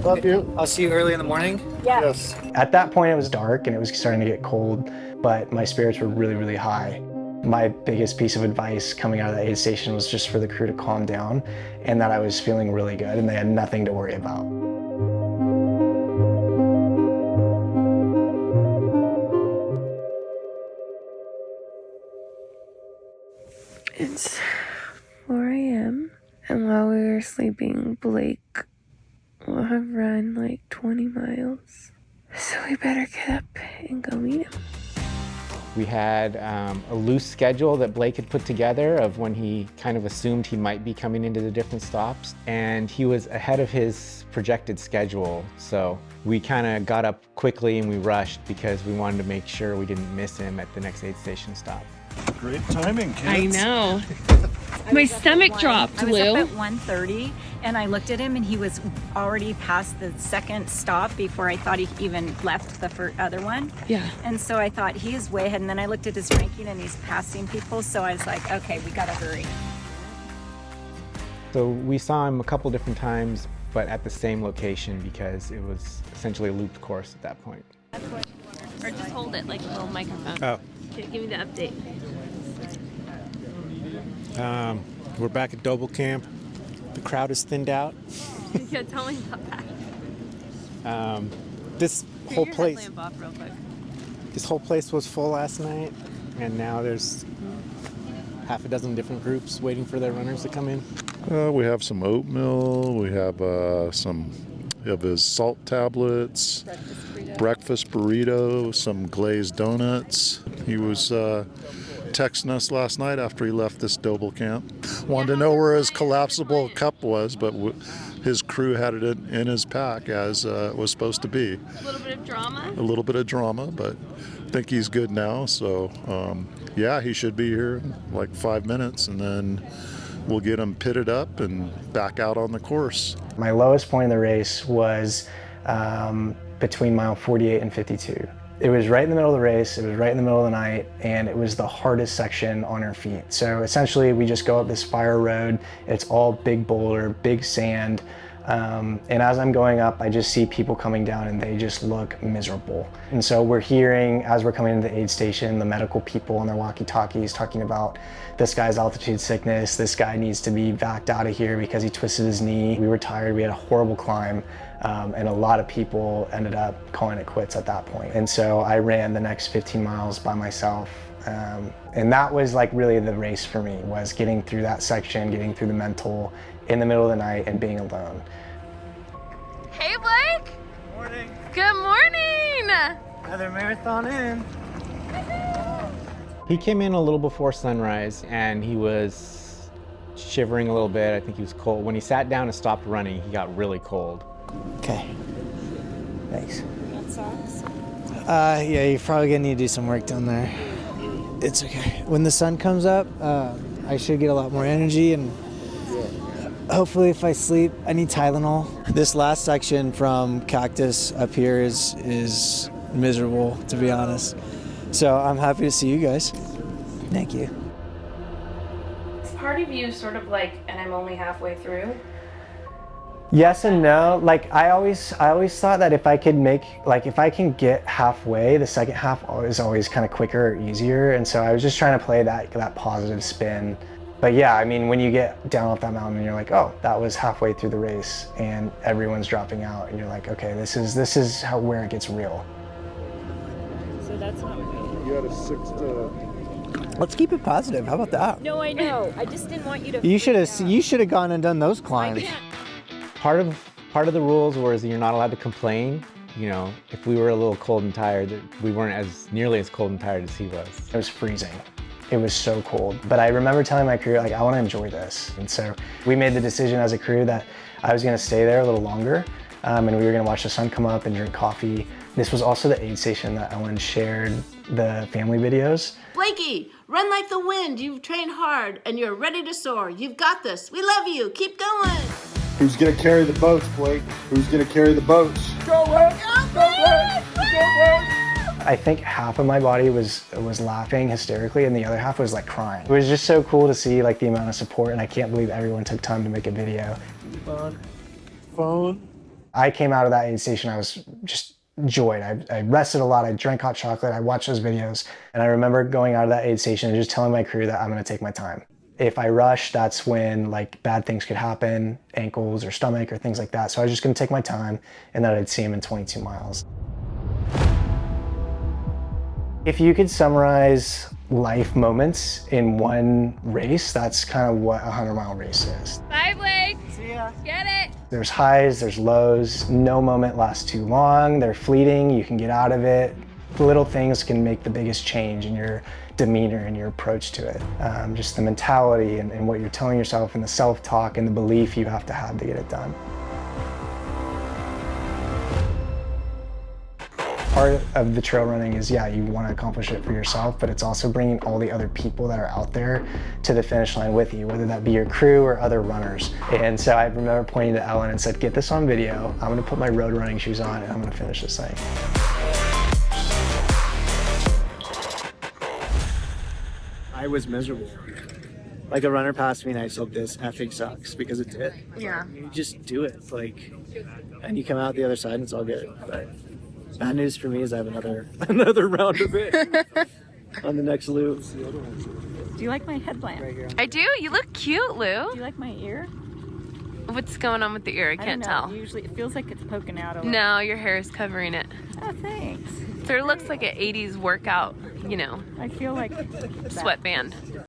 Love you. I'll see you early in the morning. Yes. At that point, it was dark and it was starting to get cold, but my spirits were really, really high. My biggest piece of advice coming out of that aid station was just for the crew to calm down and that I was feeling really good and they had nothing to worry about. It's 4 a.m. and while we were sleeping, Blake will have run like 20 miles. So we better get up and go meet him. We had a loose schedule that Blake had put together of when he kind of assumed he might be coming into the different stops, and he was ahead of his projected schedule. So we kind of got up quickly and we rushed because we wanted to make sure we didn't miss him at the next aid station stop. Great timing, kids. I know. My stomach dropped, Lou. I was up at 1:30 and I looked at him and he was already past the second stop before I thought he even left the other one. Yeah. And so I thought he is way ahead, and then I looked at his ranking and he's passing people, so I was like, okay, we gotta hurry. So we saw him a couple different times, but at the same location because it was essentially a looped course at that point. Or just hold it like a little microphone. Oh. Okay, give me the update. We're back at Doble Camp. The crowd is thinned out. Yeah, tell me about that. This Turn whole your place, headlamp off real quick. this whole place was full last night, and now there's half a dozen different groups waiting for their runners to come in. We have some oatmeal. We have some of his salt tablets, breakfast burrito, some glazed donuts. He was texting us last night after he left this Doble camp. Wanted to know where his collapsible cup was, but his crew had it in his pack as it was supposed to be. A little bit of drama. A little bit of drama, but I think he's good now. So, yeah, he should be here in like 5 minutes, and then we'll get him pitted up and back out on the course. My lowest point in the race was between mile 48 and 52. It was right in the middle of the race, it was right in the middle of the night, and it was the hardest section on our feet. So essentially we just go up this fire road, it's all big boulder, big sand, and as I'm going up, I just see people coming down and they just look miserable. And so we're hearing, as we're coming into the aid station, the medical people on their walkie-talkies talking about this guy's altitude sickness, this guy needs to be backed out of here because he twisted his knee. We were tired, we had a horrible climb. And a lot of people ended up calling it quits at that point. And so I ran the next 15 miles by myself. And that was like really the race for me, was getting through that section, getting through the mental in the middle of the night and being alone. Hey, Blake. Morning. Good morning. Another marathon in. He came in a little before sunrise and he was shivering a little bit. I think he was cold. When he sat down and stopped running, he got really cold. Okay. Thanks. That sucks. Yeah, you're probably gonna need to do some work down there. It's okay. When the sun comes up, I should get a lot more energy, and hopefully if I sleep, I need Tylenol. This last section from Cactus up here is miserable, to be honest. So I'm happy to see you guys. Thank you. Is part of you sort of like, and I'm only halfway through? Yes and no. Like I always thought that if I could if I can get halfway, the second half is always kind of quicker or easier. And so I was just trying to play that positive spin. But yeah, I mean, when you get down off that mountain and you're like, oh, that was halfway through the race and everyone's dropping out, and you're like, okay, this is where it gets real. So that's not right. You had a 6 to... Let's keep it positive. How about that? No, I know. I just didn't want you to. You should have gone and done those climbs. Part of the rules was you're not allowed to complain. You know, if we were a little cold and tired, we weren't nearly as cold and tired as he was. It was freezing. It was so cold. But I remember telling my crew, like, I want to enjoy this. And so we made the decision as a crew that I was going to stay there a little longer, and we were going to watch the sun come up and drink coffee. This was also the aid station that Ellen shared the family videos. Blakey, run like the wind. You've trained hard and you're ready to soar. You've got this. We love you. Keep going. Who's gonna carry the boats, Blake? Who's gonna carry the boats? Go, Blake! Go, Blake! Go, Blake! I think half of my body was laughing hysterically and the other half was like crying. It was just so cool to see like the amount of support, and I can't believe everyone took time to make a video. Phone. I came out of that aid station, I was just joyed. I rested a lot, I drank hot chocolate, I watched those videos, and I remember going out of that aid station and just telling my crew that I'm gonna take my time. If I rush, that's when like bad things could happen, ankles or stomach or things like that. So I was just gonna take my time and then I'd see him in 22 miles. If you could summarize life moments in one race, that's kind of what a 100-mile race is. Bye, Blake. See ya. Get it. There's highs, there's lows. No moment lasts too long. They're fleeting. You can get out of it. The little things can make the biggest change in your demeanor and your approach to it. Just the mentality and what you're telling yourself and the self-talk and the belief you have to get it done. Part of the trail running is, yeah, you want to accomplish it for yourself, but it's also bringing all the other people that are out there to the finish line with you, whether that be your crew or other runners. And so I remember pointing to Ellen and said, get this on video. I'm going to put my road running shoes on and I'm going to finish this thing. I was miserable. Like a runner passed me and I said, this effing sucks, because it did. Yeah. You just do it, like, and you come out the other side and it's all good. But bad news for me is I have another round of it on the next loop. Do you like my headlamp? I do. You look cute, Lou. Do you like my ear? What's going on with the ear? I don't can't know. tell. Usually it feels like it's poking out a little. No, your hair is covering it. Oh, thanks. So it looks like an 80s workout, you know, I feel like sweatband.